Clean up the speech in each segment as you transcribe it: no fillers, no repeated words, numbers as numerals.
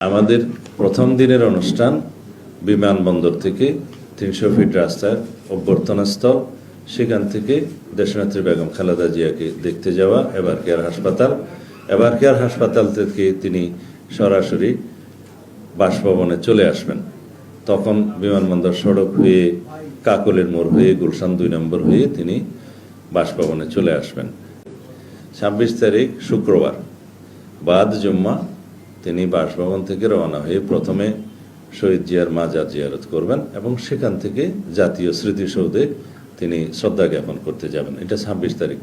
আমাদের প্রথম দিনের অনুষ্ঠান বিমানবন্দর থেকে ৩০০ ফিট রাস্তার অভ্যর্থনাস্থল, সেখান থেকে দেশনেত্রী বেগম খালেদা জিয়াকে দেখতে যাওয়া এবার কেয়ার হাসপাতাল থেকে তিনি সরাসরি বাসভবনে চলে আসবেন। তখন বিমানবন্দর সড়ক হয়ে কাকলের মোড় হয়ে গুলশান ২ নম্বর হয়ে তিনি বাসভবনে চলে আসবেন। ২৬ তারিখ শুক্রবার বাদ জুম্মা তিনি বাসভবন থেকে রওনা হয়ে প্রথমে শহীদ জিয়ার মাজার জিয়ারত করবেন এবং সেখান থেকে জাতীয় স্মৃতিসৌধে তিনি শ্রদ্ধা জ্ঞাপন করতে যাবেন। এটা ২৬ তারিখ।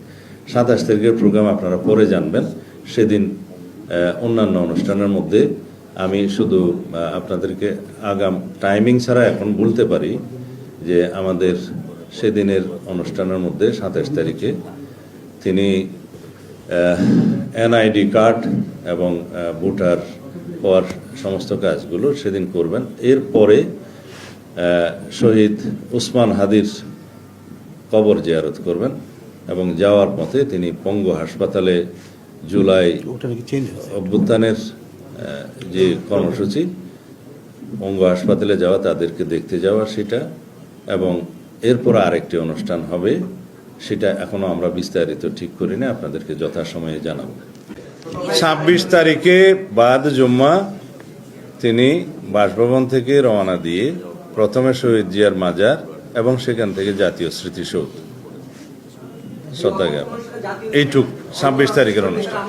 ২৭ তারিখের প্রোগ্রাম আপনারা পরে জানবেন। সেদিন অন্যান্য অনুষ্ঠানের মধ্যে আমি শুধু আপনাদেরকে আগাম টাইমিং ছাড়া এখন বলতে পারি যে আমাদের সেদিনের অনুষ্ঠানের মধ্যে ২৭ তারিখে তিনি এনআইডি কার্ড এবং ভোটার হওয়ার সমস্ত কাজগুলো সেদিন করবেন। এরপরে শহীদ উসমান হাদির কবর জিয়ারত করবেন এবং যাওয়ার পথে তিনি পঙ্গু হাসপাতালে জুলাই অভ্যুত্থানের যে কর্মসূচি, পঙ্গু হাসপাতালে যাওয়া, তাদেরকে দেখতে যাওয়া সেটা, এবং এরপর আরেকটি অনুষ্ঠান হবে, সেটা এখনো আমরা বিস্তারিত ঠিক করি না, আপনাদেরকে যথাসময়ে জানাবো। ২৬ তারিখে বাদ জুম্মা তিনি বাসভবন থেকে রওনা দিয়ে প্রথমে শহীদ জিয়ার মাজার এবং সেখান থেকে জাতীয় স্মৃতিসৌধ শ্রদ্ধা জ্ঞাপন, এইটুক ২৬ তারিখের অনুষ্ঠান।